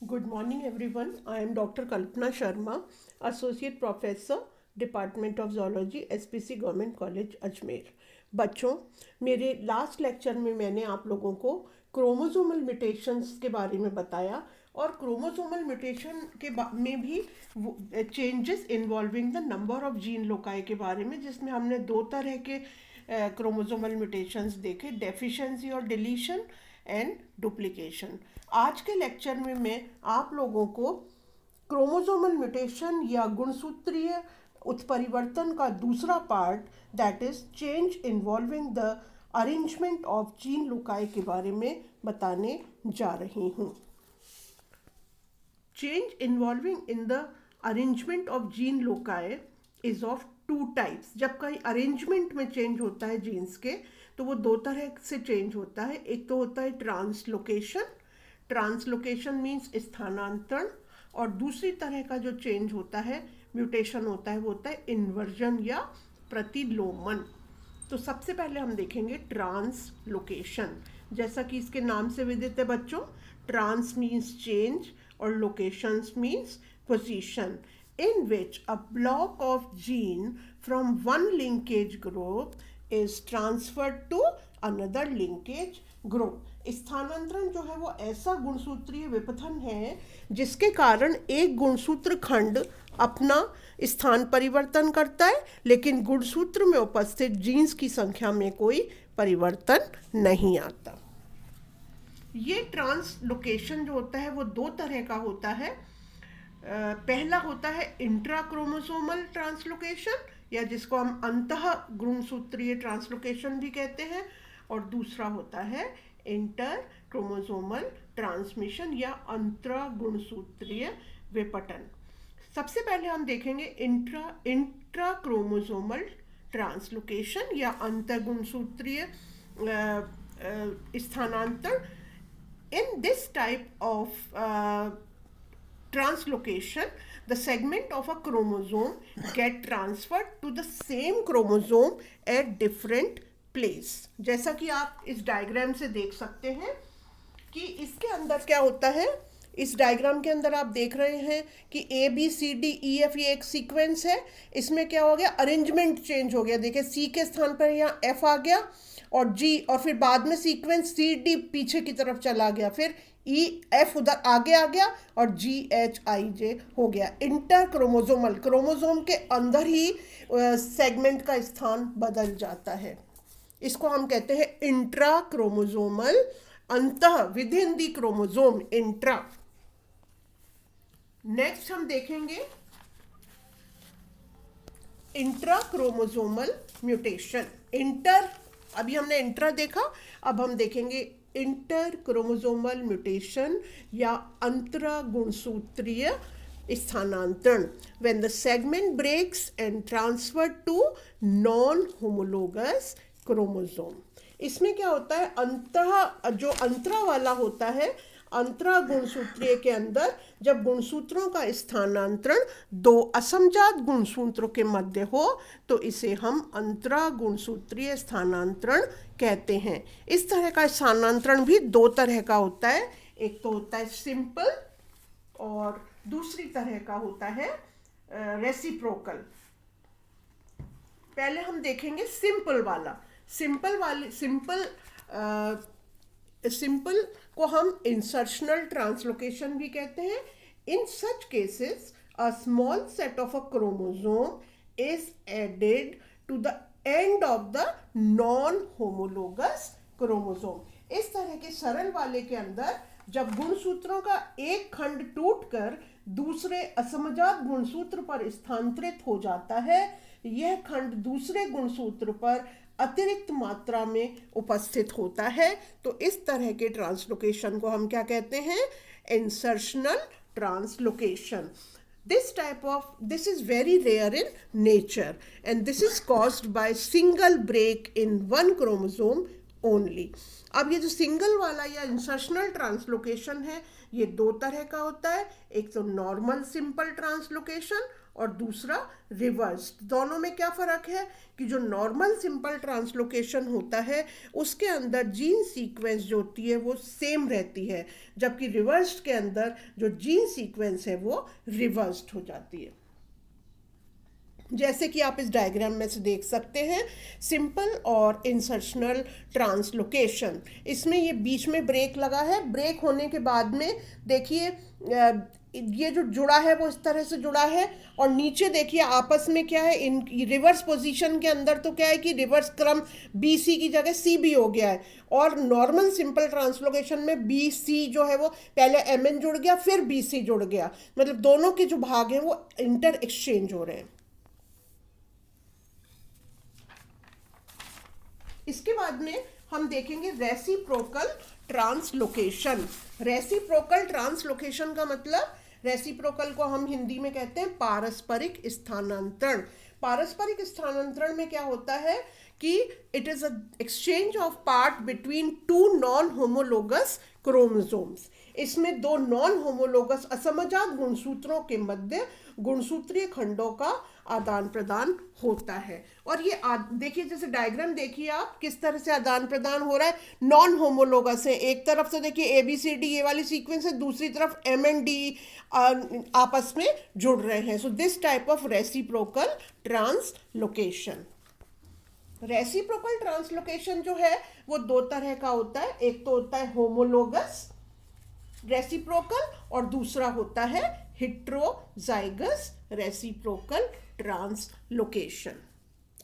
Good morning, everyone. I am Dr. Kalpana Sharma, Associate Professor, Department of Zoology, SPC Government College, Ajmer. बच्चों, मेरे last lecture में मैंने आप लोगों को क्रोमोसोमल म्यूटेशंस के बारे में बताया और क्रोमोसोमल म्यूटेशन में भी changes involving the number of gene loci के बारे में, जिसमें हमने दो तरह के क्रोमोसोमल म्यूटेशंस देखे, डेफिशिएंसी और डिलीशन एंड डुप्लीकेशन। आज के लेक्चर में मैं आप लोगों को क्रोमोसोमल म्यूटेशन या गुणसूत्रीय उत्परिवर्तन का दूसरा part, that is change involving the arrangement of gene loci के बारे में बताने जा रही हूँ। Change involving in the arrangement of gene loci is of two types. जब कहीं अरेंजमेंट में चेंज होता है जीन्स के, तो वो दो तरह से चेंज होता है। एक तो होता है ट्रांसलोकेशन, ट्रांसलोकेशन मीन्स स्थानांतरण, और दूसरी तरह का जो चेंज होता है, म्यूटेशन होता है, वो होता है इन्वर्जन या प्रतिलोमन। तो सबसे पहले हम देखेंगे ट्रांसलोकेशन। जैसा कि इसके नाम से विदित है बच्चों, ट्रांस मीन्स चेंज और locations means position, in which a block of gene from one linkage group is transferred to another linkage group। स्थानांतरण जो है वो ऐसा गुणसूत्रीय विपथन है जिसके कारण एक गुणसूत्र खंड अपना स्थान परिवर्तन करता है, लेकिन गुणसूत्र में उपस्थित जीन्स की संख्या में कोई परिवर्तन नहीं आता। ये ट्रांसलोकेशन जो होता है वो दो तरह का होता है। पहला होता है इंट्राक्रोमोसोमल ट्रांसलोकेशन, या जिसको हम अंतः गुणसूत्रीय ट्रांसलोकेशन भी कहते हैं, और दूसरा होता है इंटर क्रोमोसोमल ट्रांसमिशन या अंतरागुणसूत्रीय विपटन। सबसे पहले हम देखेंगे इंट्राक्रोमोसोमल ट्रांसलोकेशन या अंतर्गुणसूत्रीय स्थानांतरण। In this type of translocation, the segment of a chromosome get transferred to the same chromosome at different place। जैसा कि आप इस डायग्राम से देख सकते हैं कि इसके अंदर क्या होता है। इस डायग्राम के अंदर आप देख रहे हैं कि A B C D E F ये एक सीक्वेंस है। इसमें क्या हो गया, अरेंजमेंट चेंज हो गया। देखिए सी के स्थान पर यहाँ एफ आ गया और जी, और फिर बाद में सीक्वेंस सी डी पीछे की तरफ चला गया, फिर ई एफ उधर आगे आ गया और जी एच आई जे हो गया। इंटर क्रोमोसोमल, क्रोमोसोम के अंदर ही सेगमेंट का स्थान बदल जाता है। इसको हम कहते हैं इंट्रा क्रोमोसोमल, अंतः within the chromosome, intra. Next हम देखेंगे इंट्रा क्रोमोसोमल म्यूटेशन। इंटर, अभी हमने इंट्रा देखा, अब हम देखेंगे इंटर क्रोमोसोमल म्यूटेशन या अंतरागुणसूत्रीय स्थानांतरण। When the segment breaks and transferred to non homologous chromosome. इसमें क्या होता है, जो अंतरा वाला होता है, अंतरा गुणसूत्रीय के अंदर जब गुणसूत्रों का स्थानांतरण दो असमजात गुणसूत्रों के मध्य हो तो इसे हम अंतरा गुणसूत्रीय स्थानांतरण कहते हैं। इस तरह का स्थानांतरण भी दो तरह का होता है। एक तो होता है सिंपल और दूसरी तरह का होता है रेसिप्रोकल। पहले हम देखेंगे सिंपल वाला। सिंपल को हम इंसर्शनल ट्रांसलोकेशन भी कहते हैं। In such cases a small set of a chromosome is added to the end of the non homologous chromosome. इस तरह के सरल वाले के अंदर जब गुणसूत्रों का एक खंड टूटकर दूसरे असमजात गुणसूत्र पर स्थानांतरित हो जाता है, यह खंड दूसरे गुणसूत्र पर अतिरिक्त मात्रा में उपस्थित होता है, तो इस तरह के ट्रांसलोकेशन को हम क्या कहते हैं, insertional translocation. This is very rare in nature and this is caused by single break in one chromosome only. अब ये जो सिंगल वाला या इंसर्शनल ट्रांसलोकेशन है, ये दो तरह का होता है, एक तो नॉर्मल सिंपल ट्रांसलोकेशन और दूसरा रिवर्स। दोनों में क्या फ़र्क है कि जो नॉर्मल सिंपल ट्रांसलोकेशन होता है उसके अंदर जीन सीक्वेंस जो होती है वो सेम रहती है, जबकि रिवर्स्ड के अंदर जो जीन सीक्वेंस है वो रिवर्स्ड हो जाती है। जैसे कि आप इस डायग्राम में से देख सकते हैं, सिंपल और इंसर्शनल ट्रांसलोकेशन, इसमें ये बीच में ब्रेक लगा है। ब्रेक होने के बाद में देखिए ये जो जुड़ा है वो इस तरह से जुड़ा है, और नीचे देखिए आपस में क्या है, इन रिवर्स पोजीशन के अंदर तो क्या है कि रिवर्स क्रम बी सी की जगह सी बी हो गया है, और नॉर्मल सिंपल ट्रांसलोकेशन में बी सी जो है वो पहले एम एन जुड़ गया फिर बी सी जुड़ गया, मतलब दोनों के जो भाग हैं वो इंटर एक्सचेंज हो रहे हैं। इसके बाद में हम देखेंगे रेसिप्रोकल ट्रांसलोकेशन। रेसिप्रोकल ट्रांसलोकेशन का मतलब, रेसिप्रोकल को हम हिंदी में कहते हैं पारस्परिक स्थानांतरण। पारस्परिक स्थानांतरण में क्या होता है कि it is a exchange of part between two non homologous chromosomes. इसमें दो नॉन होमोलोगस असमजात गुणसूत्रों के मध्य गुणसूत्रीय खंडों का आदान प्रदान होता है। और ये देखिए, जैसे डायग्राम देखिए आप किस तरह से आदान प्रदान हो रहा है। नॉन होमोलोगस है, एक तरफ से देखिए ए बी सी डी ये वाली सीक्वेंस है, दूसरी तरफ एम एंड डी आपस में जुड़ रहे हैं। So this type of reciprocal translocation. Reciprocal translocation जो है वो दो तरह का होता है, एक तो होता है होमोलोगस रेसिप्रोकल और दूसरा होता है हेट्रोजाइगस रेसिप्रोकल ट्रांसलोकेशन।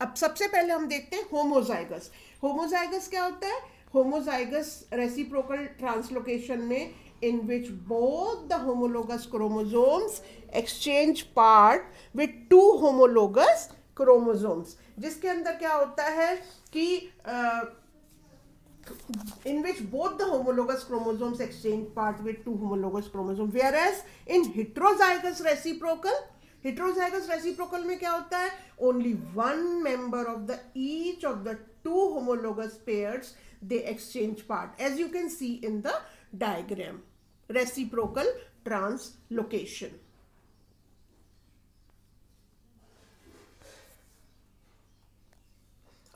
अब सबसे पहले हम देखते हैं होमोजाइगस। होमोजाइगस क्या होता है? होमोजाइगस रेसिप्रोकल ट्रांसलोकेशन में in which both the homologous chromosomes exchange part with two homologous chromosomes, जिसके अंदर क्या होता है कि in which both the homologous chromosomes exchange part with two homologous chromosomes, whereas in heterozygous reciprocal में क्या होता है? Only one member of the each of the two homologous pairs they exchange part, as you can see in the diagram. Reciprocal translocation.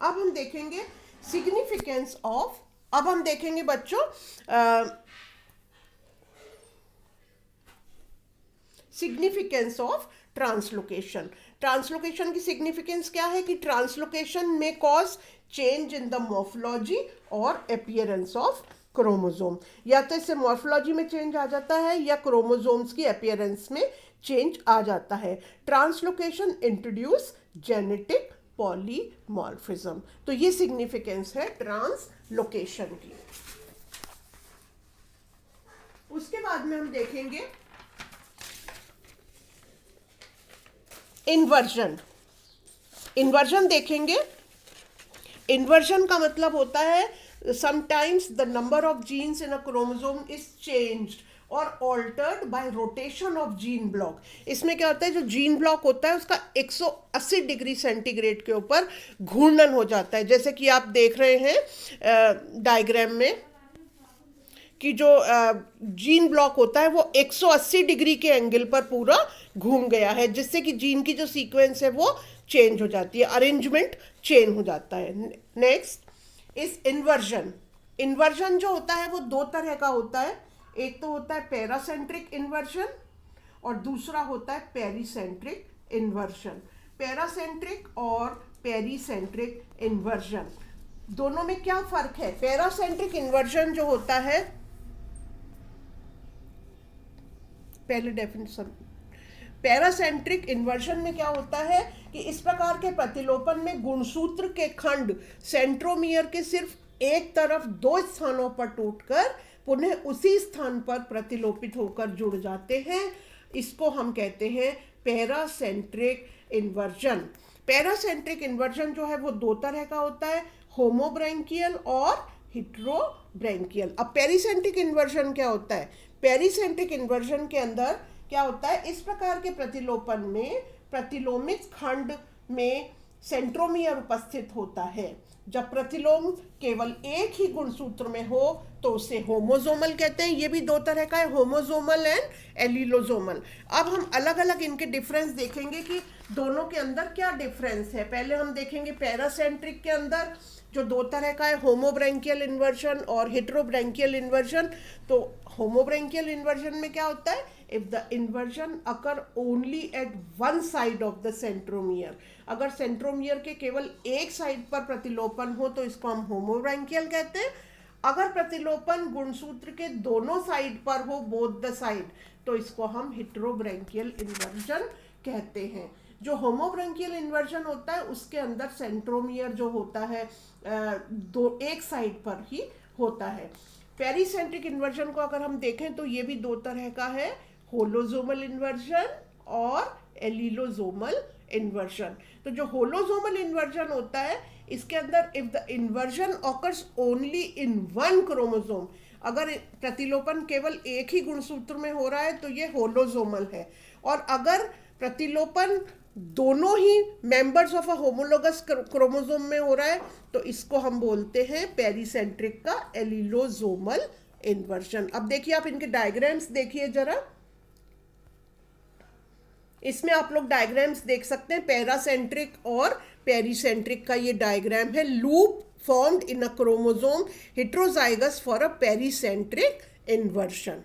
अब हम देखेंगे significance of, अब हम देखेंगे बच्चों सिग्निफिकेंस ऑफ ट्रांसलोकेशन। ट्रांसलोकेशन की सिग्निफिकेंस क्या है कि ट्रांसलोकेशन में cause change in the morphology और अपीयरेंस ऑफ क्रोमोसोम। या तो इससे मॉर्फोलॉजी में चेंज आ जाता है या क्रोमोसोम्स की अपीयरेंस में चेंज आ जाता है। Translocation introduce genetic polymorphism. तो ये सिग्निफिकेंस है ट्रांसलोकेशन की। उसके बाद में हम देखेंगे इन्वर्जन। इन्वर्जन देखेंगे। इन्वर्जन का मतलब होता है sometimes the number of genes in a chromosome is changed or altered by rotation of gene block। इसमें क्या होता है, जो जीन ब्लॉक होता है उसका 180 डिग्री सेंटीग्रेड के ऊपर घूर्णन हो जाता है। जैसे कि आप देख रहे हैं डायग्राम में कि जो जीन ब्लॉक होता है वो 180 डिग्री के एंगल पर पूरा घूम गया है, जिससे कि जीन की जो सीक्वेंस है वो चेंज हो जाती है, अरेंजमेंट चेंज हो जाता है। नेक्स्ट इस इन्वर्जन। इन्वर्जन जो होता है वो दो तरह का होता है, एक तो होता है पैरासेंट्रिक इन्वर्जन और दूसरा होता है पेरीसेंट्रिक इन्वर्जन। पैरासेंट्रिक और पेरीसेंट्रिक इन्वर्जन दोनों में क्या फर्क है? पैरासेंट्रिक इन्वर्जन जो होता है, पहले डेफिनेशन, पैरासेंट्रिक इन्वर्जन में क्या होता है कि इस प्रकार के प्रतिलोपन में गुणसूत्र के खंड सेंट्रोमियर के सिर्फ एक तरफ दो स्थानों पर टूटकर पुनः उसी स्थान पर प्रतिलोपित होकर जुड़ जाते हैं। इसको हम कहते हैं पैरासेंट्रिक इन्वर्जन। पैरासेंट्रिक इन्वर्जन जो है वो दो तरह का होता है, होमोब्रैंकियल और हेट्रोब्रैंकियल। अब पेरीसेंट्रिक इन्वर्जन क्या होता है? पेरीसेंट्रिक इन्वर्जन के अंदर क्या होता है, इस प्रकार के प्रतिलोपन में प्रतिलोमित खंड में सेंट्रोमियर उपस्थित होता है। जब प्रतिलोम केवल एक ही गुणसूत्र में हो तो उसे होमोजोमल कहते हैं। ये भी दो तरह का है, होमोजोमल एंड एलिलोजोमल। अब हम अलग अलग इनके डिफरेंस देखेंगे कि दोनों के अंदर क्या डिफरेंस है। पहले हम देखेंगे पैरासेंट्रिक के अंदर जो दो तरह का है, होमोब्रैंकियल इन्वर्जन और हेटेरोब्रैंकियल इन्वर्जन। तो होमोब्रैंकियल इन्वर्जन में क्या होता है, if the inversion occur only at one side of the centromere, अगर सेंट्रोमियर के केवल एक साइड पर प्रतिलोपन हो तो इसको हम होमोब्रैंकियल कहते हैं। अगर प्रतिलोपन गुणसूत्र के दोनों साइड पर हो, बोथ द साइड, तो इसको हम हेटेरोब्रैंकियल इन्वर्जन कहते हैं। जो होमोब्रैंकियल इन्वर्जन होता है उसके अंदर सेंट्रोमियर जो होता है दो एक साइड पर ही होता है। पेरीसेंट्रिक इन्वर्जन को अगर हम देखें तो ये भी दो तरह का है, होलोजोमल इन्वर्जन और एलिलोजोमल इन्वर्जन। तो जो होलोजोमल इन्वर्जन होता है इसके अंदर if the inversion occurs only in one chromosome, अगर प्रतिलोपन केवल एक ही गुणसूत्र में हो रहा है तो ये होलोजोमल है। और अगर प्रतिलोपन दोनों ही members of a homologous chromosome में हो रहा है तो इसको हम बोलते हैं पेरीसेंट्रिक का एलिलोजोमल इन्वर्जन। अब देखिए आप इनके डायग्राम्स देखिए जरा, इसमें आप लोग डायग्राम्स देख सकते हैं, पैरासेंट्रिक और पेरीसेंट्रिक का ये डायग्राम है। Loop formed in a chromosome heterozygous for a pericentric inversion.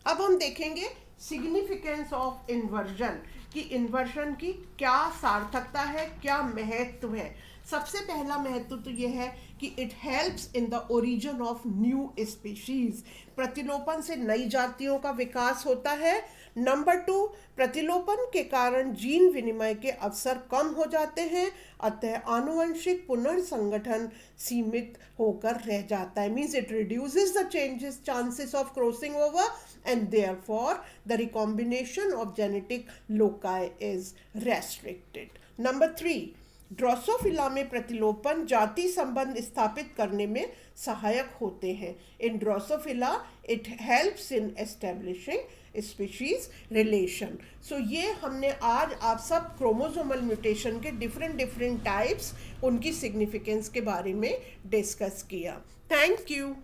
अब हम देखेंगे सिग्निफिकेंस ऑफ इन्वर्जन, कि इन्वर्जन की क्या सार्थकता है, क्या महत्व है। सबसे पहला महत्व तो यह है कि it helps in the origin of new species, प्रतिलोपन से नई जातियों का विकास होता है। नंबर 2, प्रतिलोपन के कारण जीन विनिमय के अवसर कम हो जाते हैं, अतः आनुवंशिक पुनर्संगठन सीमित होकर रह जाता है। Means it reduces the chances of crossing over and therefore the recombination of genetic loci is restricted. Number 3, Drosophila में प्रतिलोपन जाति संबंध स्थापित करने में सहायक होते हैं। In Drosophila it helps in establishing species relation. So ये हमने आज आप सब क्रोमोसोमल म्यूटेशन के डिफरेंट टाइप्स, उनकी सिग्निफिकेंस के बारे में डिस्कस किया। Thank you.